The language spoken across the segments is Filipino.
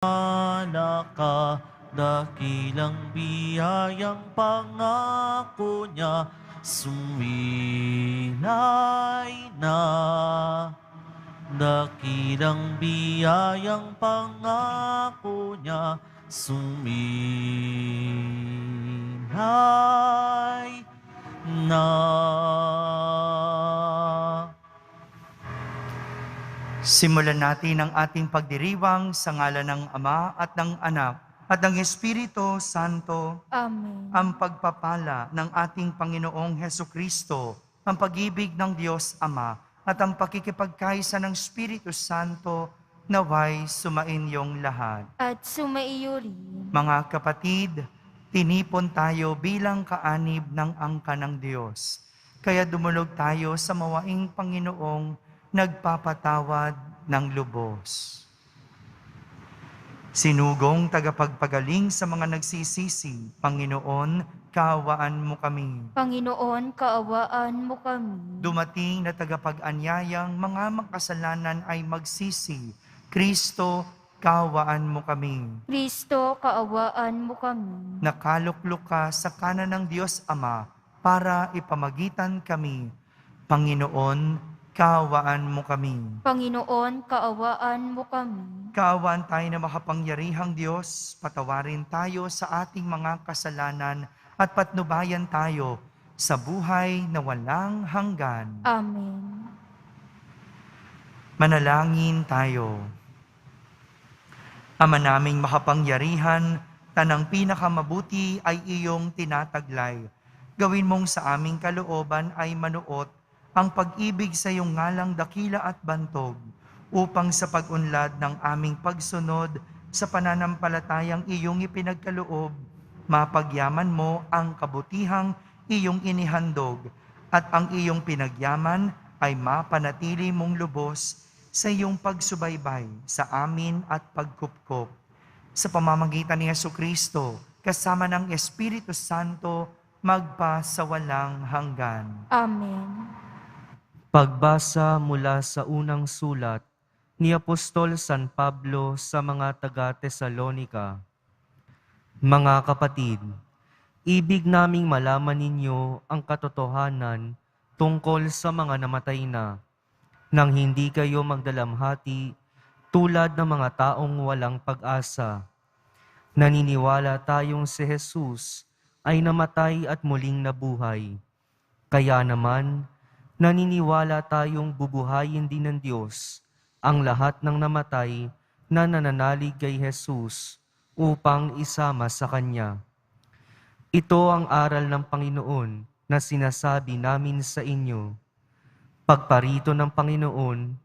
ka, dakilang biyayang pangako niya, sumilay na. Dakilang biyayang pangako niya, sumilay na. Simulan natin ang ating pagdiriwang sa ngalan ng Ama at ng Anak at ng Espiritu Santo. Amen. Ang pagpapala ng ating Panginoong Heso Kristo, ang pag-ibig ng Diyos Ama at ang pakikipagkaisa ng Espiritu Santo naway sumainyong lahat. At sumaiyo rin. Mga kapatid, tinipon tayo bilang kaanib ng angka ng Diyos. Kaya dumulog tayo sa mawaing Panginoong nagpapatawad ng lubos. Sinugong tagapagpagaling sa mga nagsisisi, Panginoon, kaawaan mo kami. Panginoon, kaawaan mo kami. Dumating na tagapag-anyayang mga makasalanan ay magsisi, Kristo, kaawaan mo kami. Kristo, kaawaan mo kami. Nakaluklok ka sa kanan ng Diyos Ama para ipamagitan kami. Panginoon, kaawaan mo kami. Panginoon, kaawaan mo kami. Kaawaan tayo na makapangyarihang Diyos, patawarin tayo sa ating mga kasalanan at patnubayan tayo sa buhay na walang hanggan. Amen. Manalangin tayo. Ama naming makapangyarihan, tanang pinakamabuti ay iyong tinataglay. Gawin mong sa aming kalooban ay manuot ang pag-ibig sa iyong ngalang dakila at bantog, upang sa pag-unlad ng aming pagsunod sa pananampalatayang iyong ipinagkaloob, mapagyaman mo ang kabutihang iyong inihandog, at ang iyong pinagyaman ay mapanatili mong lubos sa iyong pagsubaybay sa amin at pagkupkop. Sa pamamagitan ni Jesucristo, kasama ng Espiritu Santo, magpa sa walang hanggan. Amen. Pagbasa mula sa unang sulat ni Apostol San Pablo sa mga taga-Tesalonika. Mga kapatid, ibig naming malaman ninyo ang katotohanan tungkol sa mga namatay na, nang hindi kayo magdalamhati tulad ng mga taong walang pag-asa. Naniniwala tayong si Jesus ay namatay at muling nabuhay. Kaya naman, naniniwala tayong bubuhayin din ng Diyos ang lahat ng namatay na nananalig kay Jesus upang isama sa Kanya. Ito ang aral ng Panginoon na sinasabi namin sa inyo. Pagparito ng Panginoon,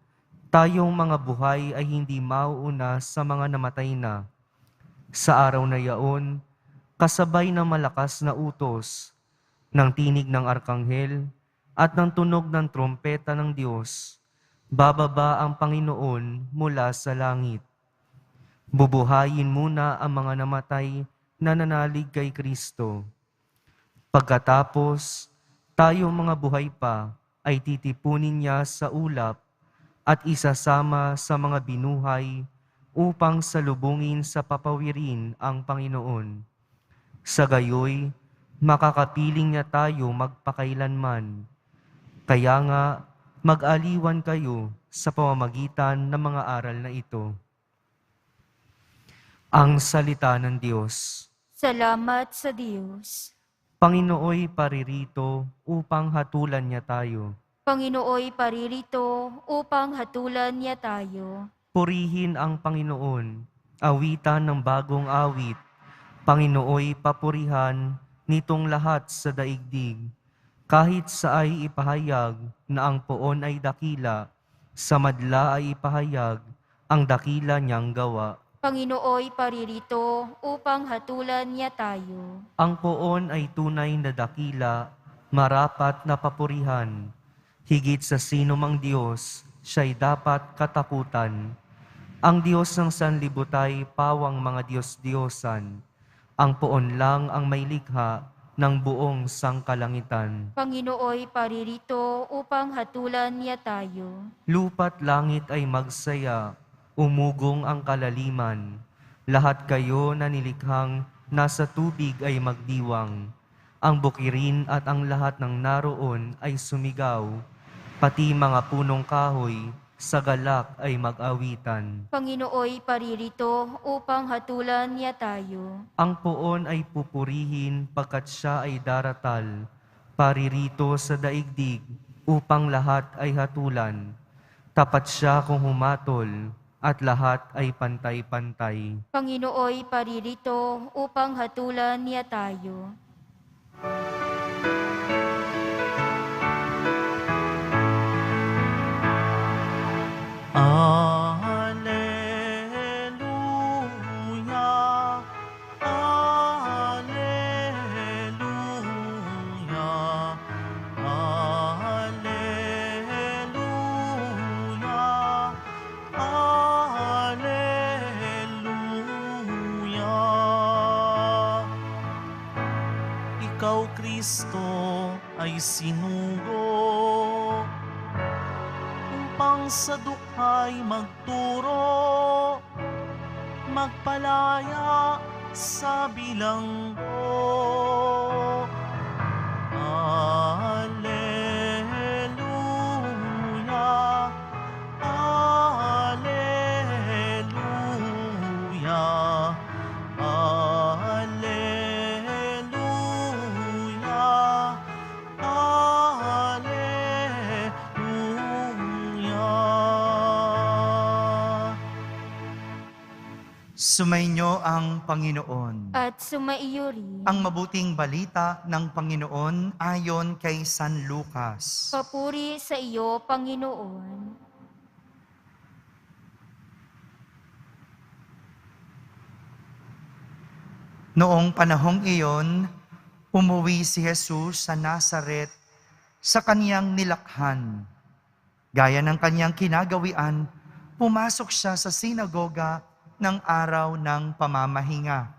tayong mga buhay ay hindi mauuna sa mga namatay na. Sa araw na yaon, kasabay ng malakas na utos, ng tinig ng arkanghel, at ng tunog ng trompeta ng Diyos, bababa ang Panginoon mula sa langit. Bubuhayin muna ang mga namatay na nanalig kay Kristo. Pagkatapos, tayong mga buhay pa ay titipunin niya sa ulap at isasama sa mga binuhay upang salubungin sa papawirin ang Panginoon. Sa gayoy, makakapiling niya tayo magpakailanman. Kaya nga, mag-aliwan kayo sa pamamagitan ng mga aral na ito. Ang salita ng Diyos. Salamat sa Diyos. Panginooy paririto upang hatulan niya tayo. Panginooy paririto upang hatulan niya tayo. Purihin ang Panginoon, awitan ng bagong awit. Panginooy papurihan nitong lahat sa daigdig. Kahit sa ay ipahayag na ang poon ay dakila, sa madla ay ipahayag ang dakila niyang gawa. Panginooy paririto upang hatulan niya tayo. Ang poon ay tunay na dakila, marapat na papurihan. Higit sa sino mang Diyos, siya'y dapat katakutan. Ang Diyos ng sanlibutan pawang mga Diyos-Diyosan. Ang poon lang ang may likha ng buong sangkalangitan. Panginooy paririto upang hatulan niya tayo. Lupa't langit ay magsaya, umugong ang kalaliman. Lahat kayo na nilikhang nasa tubig ay magdiwang. Ang bukirin at ang lahat ng naroon ay sumigaw. Pati mga punong kahoy sa galak ay mag-awitan. Panginooy paririto upang hatulan niya tayo. Ang poon ay pupurihin pagkat siya ay daratal. Paririto sa daigdig upang lahat ay hatulan. Tapat siya kung humatol at lahat ay pantay-pantay. Panginooy paririto upang hatulan niya tayo. Alleluia, alleluia, alleluia, alleluia. Ikaw, Kristo, ay sinugo upang sa dukhay magturo, magpalaya sa bilanggo. Alleluia, alleluia, alleluia, alleluia. Sumainyo ang Panginoon. At sumaiyo rin. Ang mabuting balita ng Panginoon ayon kay San Lucas. Papuri sa iyo, Panginoon. Noong panahong iyon, umuwi si Jesus sa Nazaret sa kaniyang nilakhan. Gaya ng kaniyang kinagawian, pumasok siya sa sinagoga ng araw ng pamamahinga.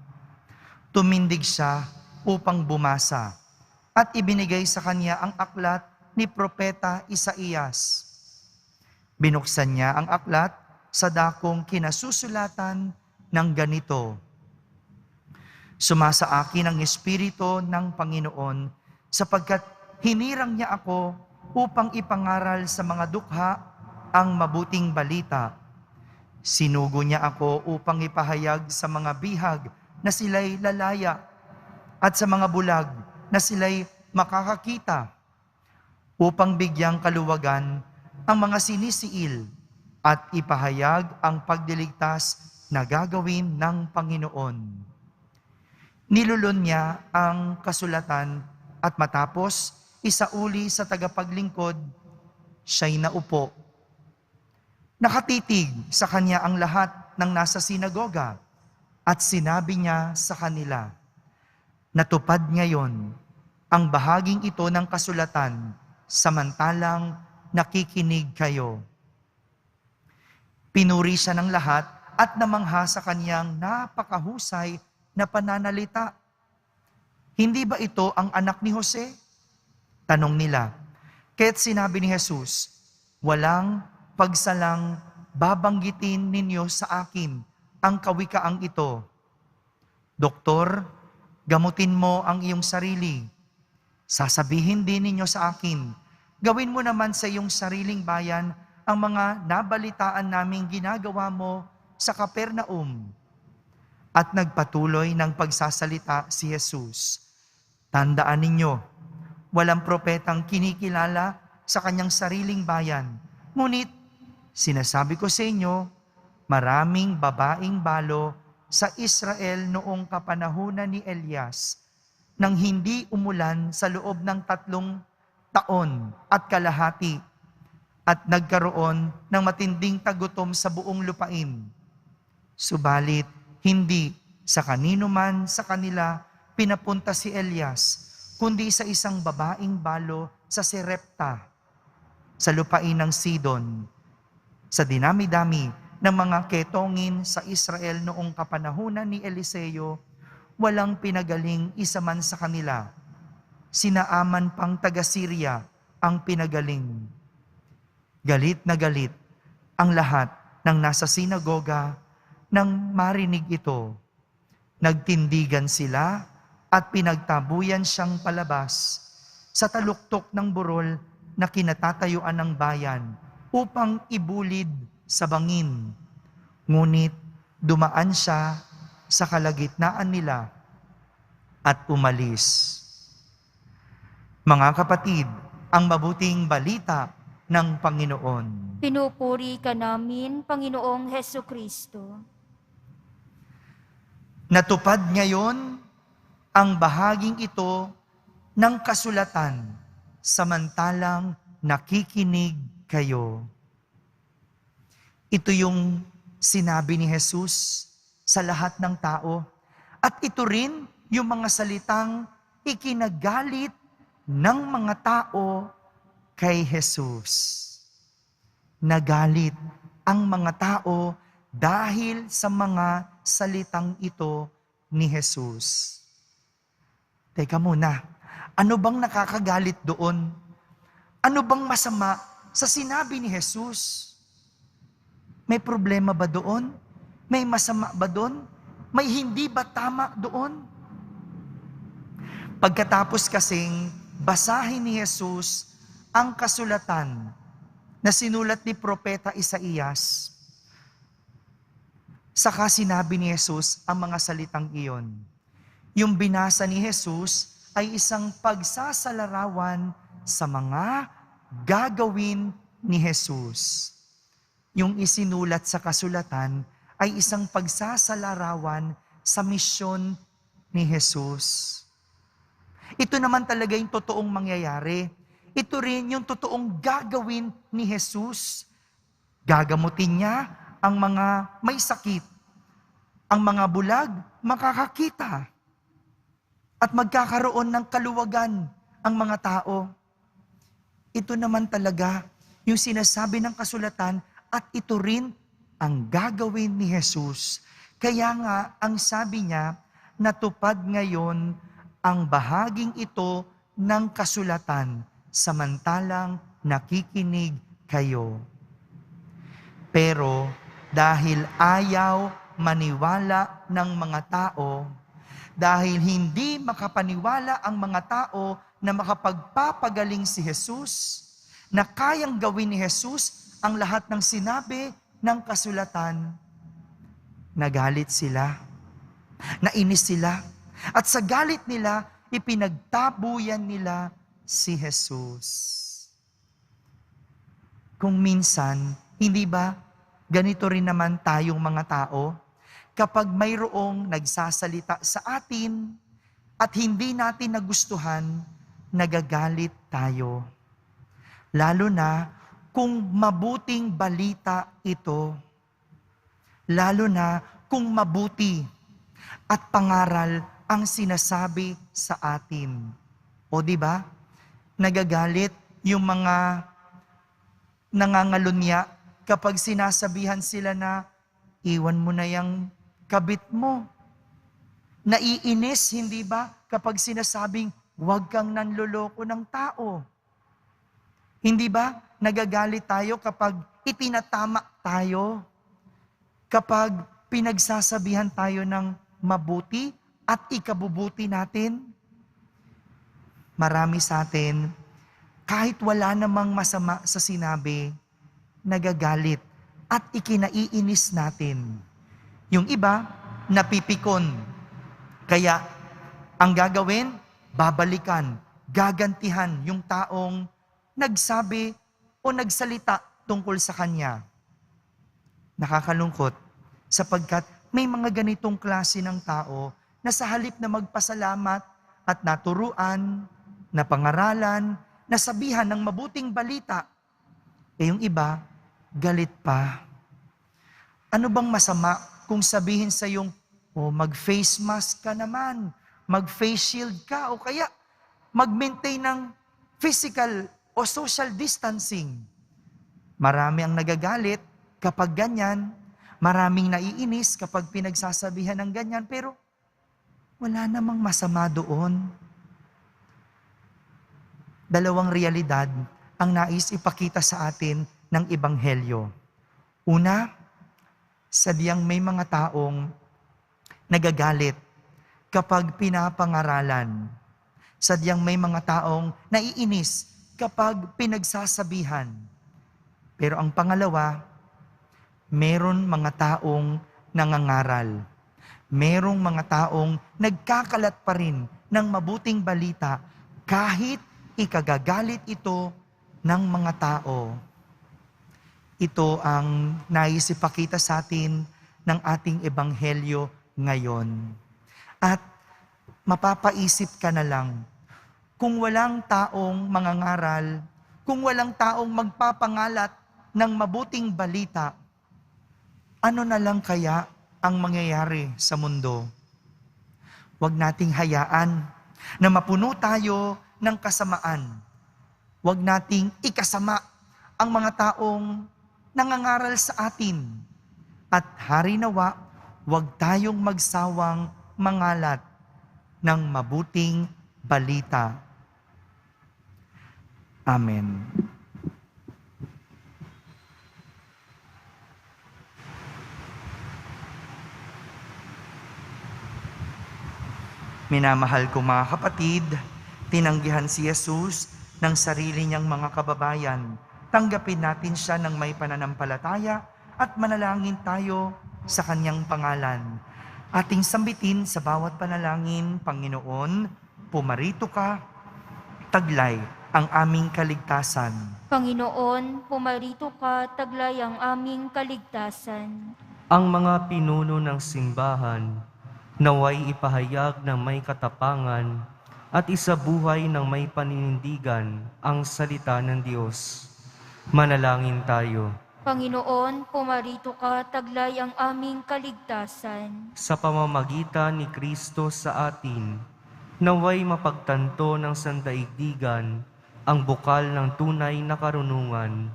Tumindig siya upang bumasa at ibinigay sa kanya ang aklat ni Propeta Isaías. Binuksan niya ang aklat sa dakong kinasusulatan ng ganito: Sumasa akin ang Espiritu ng Panginoon sapagkat hinirang niya ako upang ipangaral sa mga dukha ang mabuting balita. Sinugo niya ako upang ipahayag sa mga bihag na sila'y lalaya at sa mga bulag na sila'y makakakita, upang bigyang kaluwagan ang mga sinisiil at ipahayag ang pagdiligtas na gagawin ng Panginoon. Nilulun niya ang kasulatan at matapos isauli sa tagapaglingkod, siya'y naupo. Nakatitig sa kanya ang lahat ng nasa sinagoga at sinabi niya sa kanila, natupad ngayon ang bahaging ito ng kasulatan samantalang nakikinig kayo. Pinuri siya ng lahat at namangha sa kanyang napakahusay na pananalita. Hindi ba ito ang anak ni Jose? Tanong nila. Kaya't sinabi ni Jesus, walang pagsalang babanggitin ninyo sa akin ang kawikaang ito. Doktor, gamutin mo ang iyong sarili. Sasabihin din ninyo sa akin, gawin mo naman sa iyong sariling bayan ang mga nabalitaan naming ginagawa mo sa Capernaum. At nagpatuloy ng pagsasalita si Jesus. Tandaan ninyo, walang propetang kinikilala sa kanyang sariling bayan. Ngunit, sinasabi ko sa inyo, maraming babaeng balo sa Israel noong kapanahunan ni Elias nang hindi umulan sa loob ng 3 taon at kalahati at nagkaroon ng matinding tagutom sa buong lupain. Subalit, hindi sa kanino man sa kanila pinapunta si Elias, kundi sa isang babaeng balo sa Serepta, sa lupain ng Sidon. Sa dinami-dami ng mga ketongin sa Israel noong kapanahunan ni Eliseo, walang pinagaling isa man sa kanila. Sinaaman pang taga-Syria ang pinagaling. Galit na galit ang lahat ng nasa sinagoga nang marinig ito, nagtindigan sila at pinagtabuyan siyang palabas sa taluktok ng burol na kinatatayuan ng bayan upang ibulid sa bangin. Ngunit dumaan siya sa kalagitnaan nila at umalis. Mga kapatid, ang mabuting balita ng Panginoon. Pinupuri ka namin, Panginoong Heso Kristo. Natupad ngayon ang bahaging ito ng kasulatan, samantalang nakikinig kayo. Ito yung sinabi ni Jesus sa lahat ng tao. At ito rin yung mga salitang ikinagalit ng mga tao kay Jesus. Nagalit ang mga tao dahil sa mga salitang ito ni Jesus. Teka muna, ano bang nakakagalit doon? Ano bang masama sa sinabi ni Jesus? May problema ba doon? May masama ba doon? May hindi ba tama doon? Pagkatapos kasing basahin ni Jesus ang kasulatan na sinulat ni Propeta Isaías, saka sinabi ni Jesus ang mga salitang iyon. Yung binasa ni Jesus ay isang pagsasalarawan sa mga gagawin ni Jesus. Yung isinulat sa kasulatan ay isang pagsasalarawan sa misyon ni Jesus. Ito naman talaga yung totoong mangyayari. Ito rin yung totoong gagawin ni Jesus. Gagamutin niya ang mga may sakit. Ang mga bulag, makakakita. At magkakaroon ng kaluwagan ang mga tao. Ito naman talaga yung sinasabi ng kasulatan at ito rin ang gagawin ni Jesus. Kaya nga, ang sabi niya, natupad ngayon ang bahaging ito ng kasulatan, samantalang nakikinig kayo. Pero dahil ayaw maniwala ng mga tao, dahil hindi makapaniwala ang mga tao na makapagpapagaling si Jesus, na kayang gawin ni Jesus ang lahat ng sinabi ng kasulatan, nagalit sila, nainis sila, at sa galit nila, ipinagtabuyan nila si Jesus. Kung minsan, hindi ba ganito rin naman tayong mga tao? Kapag mayroong nagsasalita sa atin at hindi natin nagustuhan, nagagalit tayo. Lalo na kung mabuting balita ito. Lalo na kung mabuti at pangaral ang sinasabi sa atin. O di ba? Nagagalit yung mga nangangalunya kapag sinasabihan sila na iwan mo na yung kabit mo. Naiinis, hindi ba? Kapag sinasabing huwag kang nanloloko ng tao. Hindi ba? Nagagalit tayo kapag itinatama tayo. Kapag pinagsasabihan tayo ng mabuti at ikabubuti natin. Marami sa atin, kahit wala namang masama sa sinabi, nagagalit at ikinaiinis natin. Yung iba, napipikon. Kaya, ang gagawin, babalikan, gagantihan yung taong nagsabi o nagsalita tungkol sa kanya. Nakakalungkot, sapagkat may mga ganitong klase ng tao na sa halip na magpasalamat at naturuan, napangaralan, nasabihan ng mabuting balita, yung iba, galit pa. Ano bang masama kung sabihin sa yung, mag-face mask ka naman, mag-face shield ka, o kaya mag-maintain ng physical o social distancing. Marami ang nagagalit kapag ganyan, maraming naiinis kapag pinagsasabihan ng ganyan, pero wala namang masama doon. Dalawang realidad ang nais ipakita sa atin ng Ebanghelyo. Una, Sadyang may mga taong nagagalit kapag pinapangaralan. Sadyang may mga taong naiinis kapag pinagsasabihan. Pero ang pangalawa, meron mga taong nangangaral. Merong mga taong nagkakalat pa rin ng mabuting balita kahit ikagagalit ito ng mga tao. Ito ang nais ipakita sa atin ng ating ebanghelyo ngayon. At mapapaisip ka na lang, kung walang taong mangangaral, kung walang taong magpapangalat ng mabuting balita, ano na lang kaya ang mangyayari sa mundo? Huwag nating hayaan na mapuno tayo ng kasamaan. Huwag nating ikasama ang mga taong nangangaral sa atin. At hari nawa, huwag tayong magsawang mangalat ng mabuting balita. Amen. Minamahal ko mga kapatid, tinanggihan si Jesus ng sarili niyang mga kababayan. Tanggapin natin siya ng may pananampalataya at manalangin tayo sa kanyang pangalan. Ating sambitin sa bawat panalangin, Panginoon, pumarito ka, taglay ang aming kaligtasan. Panginoon, pumarito ka, taglay ang aming kaligtasan. Ang mga pinuno ng simbahan, naway ipahayag ng may katapangan at isabuhay ng may paninindigan ang salita ng Diyos. Manalangin tayo. Panginoon, pumarito ka, taglay ang aming kaligtasan. Sa pamamagitan ni Kristo sa atin, naway mapagtanto ng sandaigdigan ang bukal ng tunay na karunungan.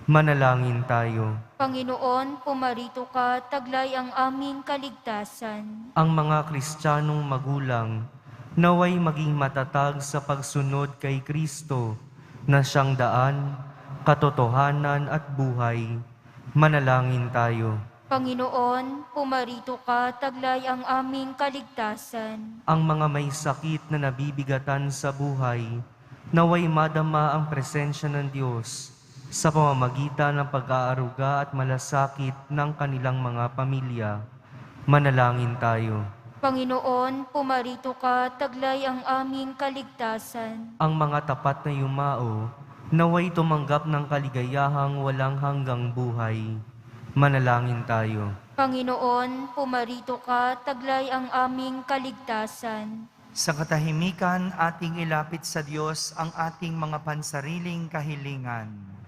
Manalangin tayo. Panginoon, pumarito ka, taglay ang aming kaligtasan. Ang mga Kristiyanong magulang, naway maging matatag sa pagsunod kay Kristo na siyang daan, katotohanan at buhay. Manalangin tayo. Panginoon, pumarito ka, taglay ang aming kaligtasan. Ang mga may sakit na nabibigatan sa buhay, naway madama ang presensya ng Diyos sa pamamagitan ng pag-aaruga at malasakit ng kanilang mga pamilya. Manalangin tayo. Panginoon, pumarito ka, taglay ang aming kaligtasan. Ang mga tapat na yumao, naway tumanggap ng kaligayahang walang hanggang buhay. Manalangin tayo. Panginoon, pumarito ka, taglay ang aming kaligtasan. Sa katahimikan, ating ilapit sa Diyos ang ating mga pansariling kahilingan.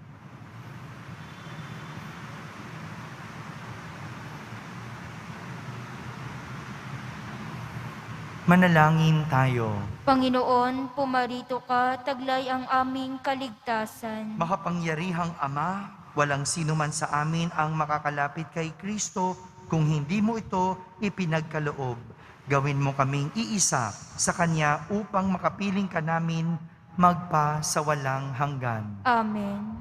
Manalangin tayo. Panginoon, pumarito ka, taglay ang aming kaligtasan. Makapangyarihang Ama, walang sino man sa amin ang makakalapit kay Kristo kung hindi mo ito ipinagkaloob. Gawin mo kaming iisa sa Kanya upang makapiling ka namin magpa sa walang hanggan. Amen.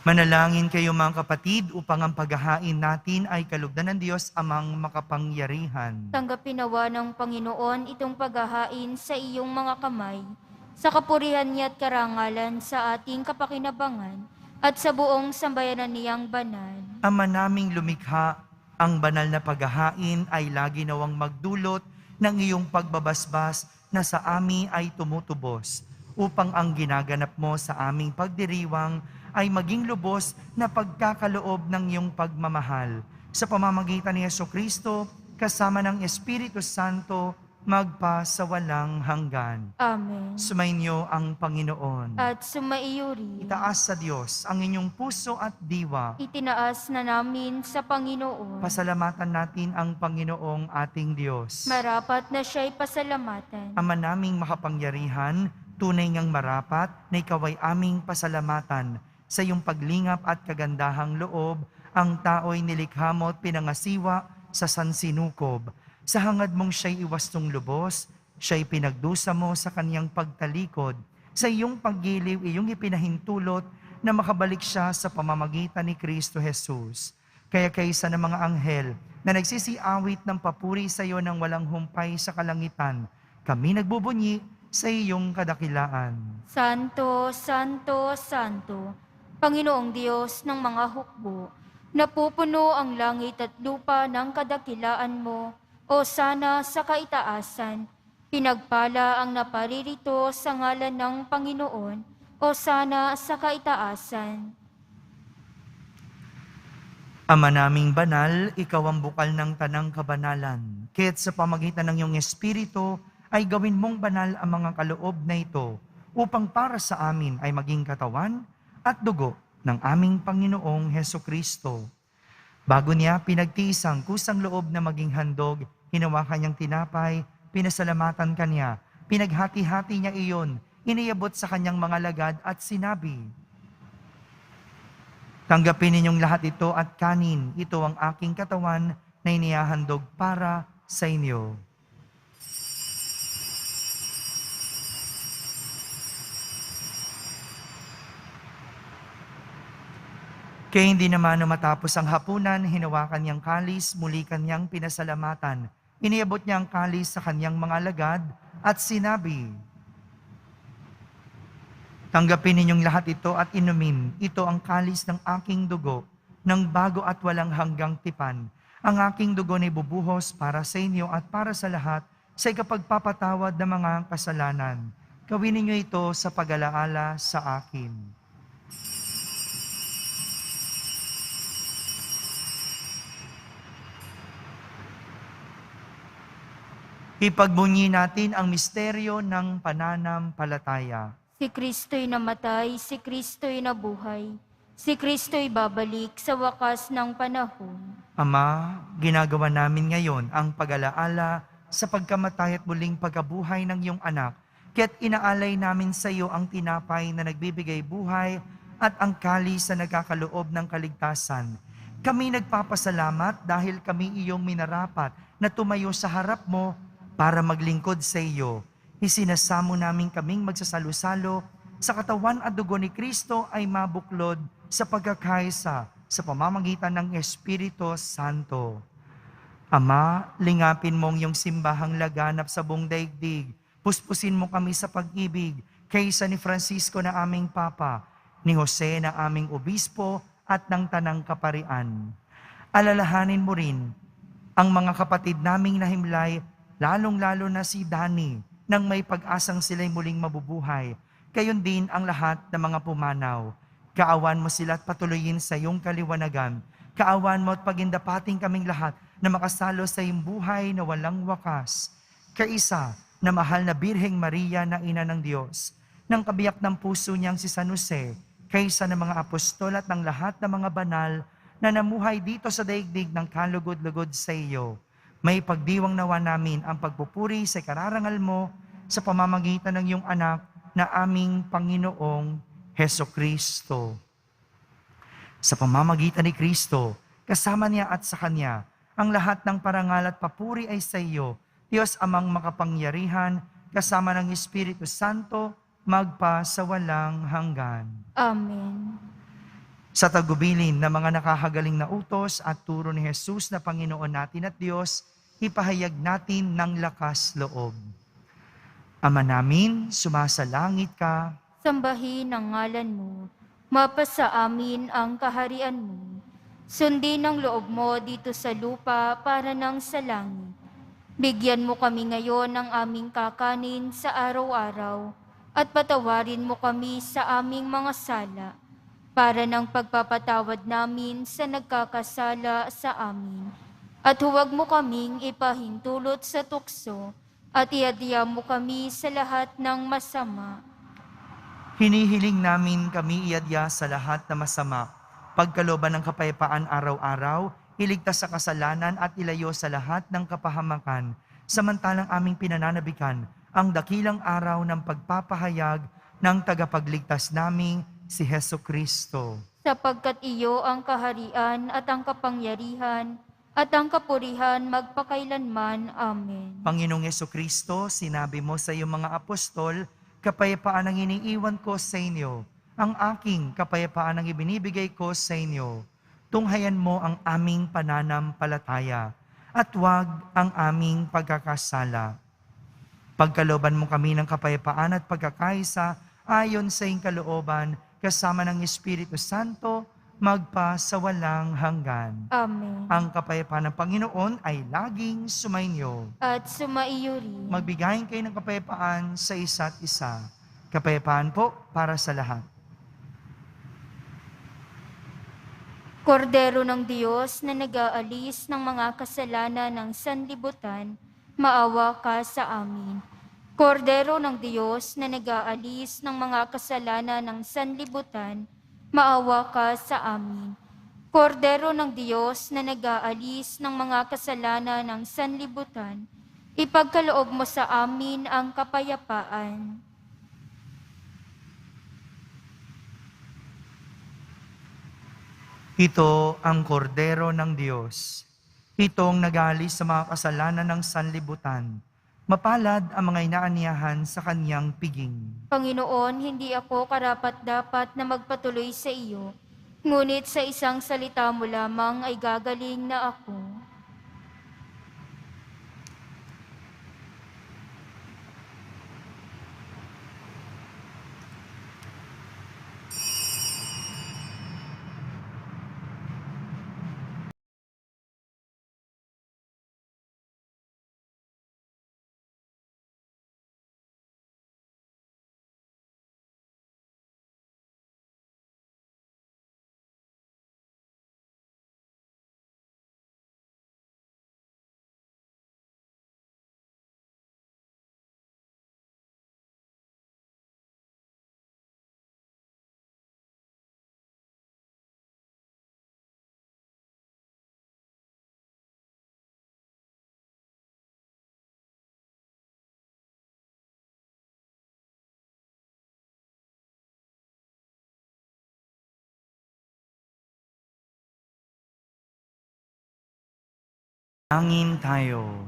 Manalangin kayo mga kapatid upang ang paghahain natin ay kalugdan ng Diyos amang makapangyarihan. Tanggapin nawa ng Panginoon itong paghahain sa iyong mga kamay, sa kapurihan niya at karangalan sa ating kapakinabangan, at sa buong sambayanan niyang banal. Ama naming lumikha, Ang banal na paghahain ay lagi nawang magdulot ng iyong pagbabasbas na sa amin ay tumutubos, upang ang ginaganap mo sa aming pagdiriwang ay maging lubos na pagkakaloob ng iyong pagmamahal. Sa pamamagitan ni Jesucristo, kasama ng Espiritu Santo, magpa sa walang hanggan. Amen. Sumainyo ang Panginoon. At sumaiyo rin. Itaas sa Diyos ang inyong puso at diwa. Itinaas na namin sa Panginoon. Pasalamatan natin ang Panginoong ating Diyos. Marapat na siya'y pasalamatan. Ama naming makapangyarihan, tunay ngang marapat na ikaw ay aming pasalamatan. Sa iyong paglingap at kagandahang loob, ang tao'y nilikha mo at pinangasiwa sa sansinukob. Sa hangad mong siya'y iwastong lubos, siya'y pinagdusa mo sa kanyang pagtalikod. Sa iyong paggiliw, iyong ipinahintulot na makabalik siya sa pamamagitan ni Kristo Jesus. Kaya kaysa ng mga anghel na nagsisiawit ng papuri sa iyo ng walang humpay sa kalangitan, kami nagbubunyi sa iyong kadakilaan. Santo, Santo, Santo, Panginoong Diyos ng mga hukbo, napupuno ang langit at lupa ng kadakilaan mo, o sana sa kaitaasan, pinagpala ang naparirito sa ngalan ng Panginoon, o sana sa kaitaasan. Ama naming banal, ikaw ang bukal ng tanang kabanalan. Kaya't sa pamagitan ng iyong Espiritu, ay gawin mong banal ang mga kaloob na ito, upang para sa amin ay maging katawan at dugo ng aming Panginoong Hesukristo. Bago niya pinagtiis ang kusang loob na maging handog, hinawakan niyang tinapay, pinasalamatan kanya, pinaghati-hati niya iyon, iniabot sa kanyang mga lagad at sinabi, "Tanggapin ninyong lahat ito at kanin, ito ang aking katawan na inihahandog para sa inyo." Kaya hindi naman matapos ang hapunan, hinawakan niyang kalis, muli kanyang pinasalamatan. Iniabot niya ang kalis sa kanyang mga lagad at sinabi, "Tanggapin ninyong lahat ito at inumin. Ito ang kalis ng aking dugo, ng bago at walang hanggang tipan. Ang aking dugo na ibubuhos para sa inyo at para sa lahat sa ikapagpapatawad ng mga kasalanan. Gawin ninyo ito sa pag-alaala sa akin." Ipagbunyi natin ang misteryo ng pananampalataya. Si Kristo'y namatay, si Kristo'y nabuhay, si Kristo'y babalik sa wakas ng panahon. Ama, ginagawa namin ngayon ang pag-alaala sa pagkamatay at muling pagkabuhay ng iyong anak, kaya't inaalay namin sa iyo ang tinapay na nagbibigay buhay at ang kalis na nagkakaloob ng kaligtasan. Kami nagpapasalamat dahil kami iyong minarapat na tumayo sa harap mo para maglingkod sa iyo. Isinasamo namin kaming magsasalo-salo sa katawan at dugo ni Kristo ay mabuklod sa pagkakaisa sa pamamagitan ng Espiritu Santo. Ama, lingapin mong iyong simbahang laganap sa buong daigdig. Puspusin mo kami sa pag-ibig kaysa ni Francisco na aming Papa, ni Jose na aming Obispo at ng Tanang Kaparian. Alalahanin mo rin ang mga kapatid naming nahimlay, lalong-lalo na si Dani, nang may pag-asang sila'y muling mabubuhay. Gayon din ang lahat ng mga pumanaw. Kaawan mo sila at patuloyin sa iyong kaliwanagan. Kaawan mo at pagindapating kaming lahat na makasalo sa iyong buhay na walang wakas. Kaisa na mahal na Birheng Maria na Ina ng Diyos, ng kabiyak ng puso niyang si San Jose, kaysa ng mga apostol at ng lahat ng mga banal na namuhay dito sa daigdig ng kalugod-lugod sa iyo. May pagdiwang nawa namin ang pagpupuri sa kararangal mo sa pamamagitan ng iyong anak na aming Panginoong Hesukristo. Sa pamamagitan ni Kristo, kasama niya at sa Kanya, ang lahat ng parangal at papuri ay sa iyo, Diyos Amang makapangyarihan, kasama ng Espiritu Santo, magpa sa walang hanggan. Amen. Sa tagubilin ng mga nakahagaling na utos at turo ni Jesus na Panginoon natin at Diyos, ipahayag natin ng lakas loob. Ama namin, sumasalangit ka. Sambahin ang ngalan mo, mapasa amin ang kaharian mo. Sundin ang loob mo dito sa lupa para nang sa langit. Bigyan mo kami ngayon ng aming kakanin sa araw-araw at patawarin mo kami sa aming mga sala para ng pagpapatawad namin sa nagkakasala sa amin. At huwag mo kaming ipahintulot sa tukso at iadya mo kami sa lahat ng masama. Hinihiling namin kami iadya sa lahat na masama, pagkalooban ng kapayapaan araw-araw, iligtas sa kasalanan at ilayo sa lahat ng kapahamakan, samantalang aming pinananabikan ang dakilang araw ng pagpapahayag ng tagapagligtas naming si Heso Kristo. Sapagkat iyo ang kaharian at ang kapangyarihan at ang kapurihan magpakailanman. Amen. Panginoong Heso Kristo, sinabi mo sa iyong mga apostol, kapayapaan ang iniiwan ko sa inyo, ang aking kapayapaan ang ibinibigay ko sa inyo. Tunghayan mo ang aming pananampalataya at huwag ang aming pagkakasala. Pagkalooban mo kami ng kapayapaan at pagkakaisa ayon sa iyong kalooban, kasama ng Espiritu Santo, magpa sa walang hanggan. Amen. Ang kapayapaan ng Panginoon ay laging sumainyo. At sumaiyo rin. Magbigayin kayo ng kapayapaan sa isa't isa. Kapayapaan po para sa lahat. Kordero ng Diyos na nag-aalis ng mga kasalanan ng sanlibutan, maawa ka sa amin. Kordero ng Diyos na nag-aalis ng mga kasalanan ng sanlibutan, maawa ka sa amin. Kordero ng Diyos na nag-aalis ng mga kasalanan ng sanlibutan, ipagkaloob mo sa amin ang kapayapaan. Ito ang kordero ng Diyos. Itong nag-aalis sa mga kasalanan ng sanlibutan. Mapalad ang mga inaaniyahan sa kanyang piging. Panginoon, hindi ako karapat-dapat na magpatuloy sa iyo, ngunit sa isang salita mo lamang ay gagaling na ako. Angin tayo.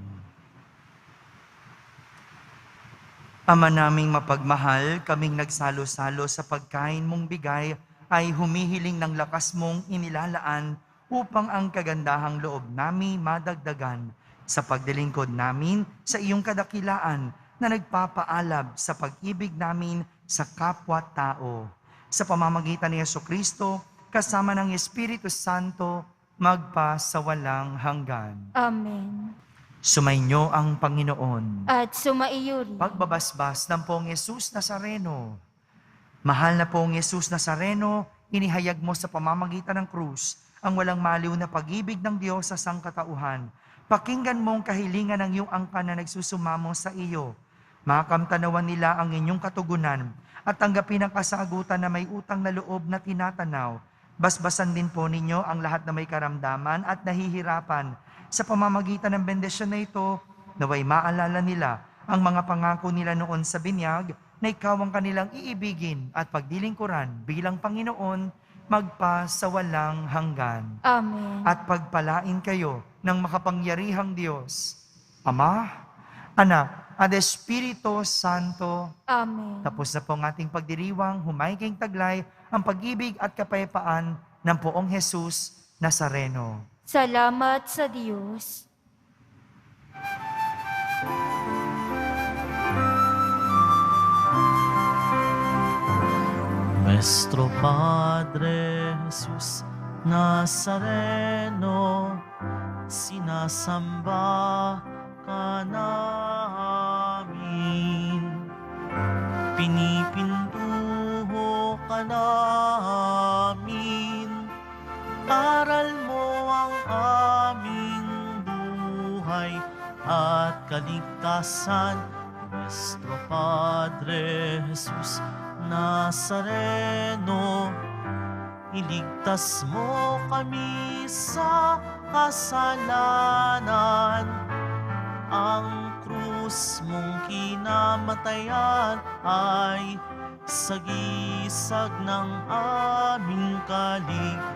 Ama naming mapagmahal, kaming nagsalo-salo sa pagkain mong bigay ay humihiling ng lakas mong inilalaan upang ang kagandahang loob namin madagdagan sa pagdilingkod namin sa iyong kadakilaan na nagpapaalab sa pag-ibig namin sa kapwa-tao. Sa pamamagitan ni Jesucristo, kasama ng Espiritu Santo, magpa sa walang hanggan. Amen. Sumainyo ang Panginoon. At sumaiyo rin. Pagbabasbas ng Poong Yesus Nazareno. Mahal na Poong Yesus Nazareno, inihayag mo sa pamamagitan ng krus ang walang maliw na pag-ibig ng Diyos sa sangkatauhan. Pakinggan mo ang kahilingan ng iyong angkan na nagsusumamo sa iyo. Makamtanawan nila ang inyong katugunan at tanggapin ang kasagutan na may utang na loob na tinatanaw. Basbasan din po ninyo ang lahat na may karamdaman at nahihirapan. Sa pamamagitan ng bendisyon na ito, naway maalala nila ang mga pangako nila noon sa binyag na ikaw ang kanilang iibigin at pagdilingkuran bilang Panginoon magpa sa walang hanggan. Amen. At pagpalain kayo ng makapangyarihang Diyos, Ama, Anak, at Espiritu Santo. Amen. Tapos na po ang ating pagdiriwang, humayging taglay ang pag-ibig at kapayapaan ng Poong Jesus Nazareno. Salamat sa Diyos. Nuestro Padre Jesús, Nazareno, sinasamba ka namin. Pinipintuho ka namin, aral mo ang aming buhay at kaligtasan. Nuestro Padre Jesus Nazareno, iligtas mo kami sa kasalanan. Ang krus mong kinamatayan ay sagisag ng aming kaligtasan.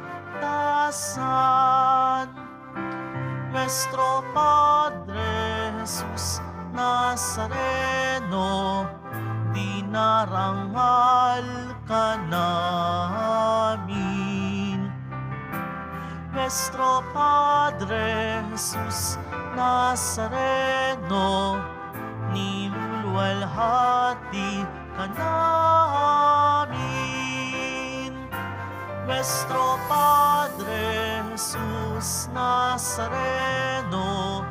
Nuestro Padre Jesus Nazareno, dinarangal ka namin. Nuestro Padre Jesus Nazareno, niluluwalhati ka namin. Nuestro Padre Jesus Nazareno,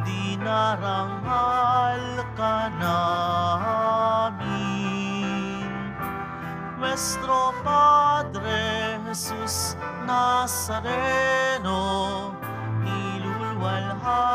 dinarangal ka namin. Nuestro Padre Jesus Nazareno, niluluwalhati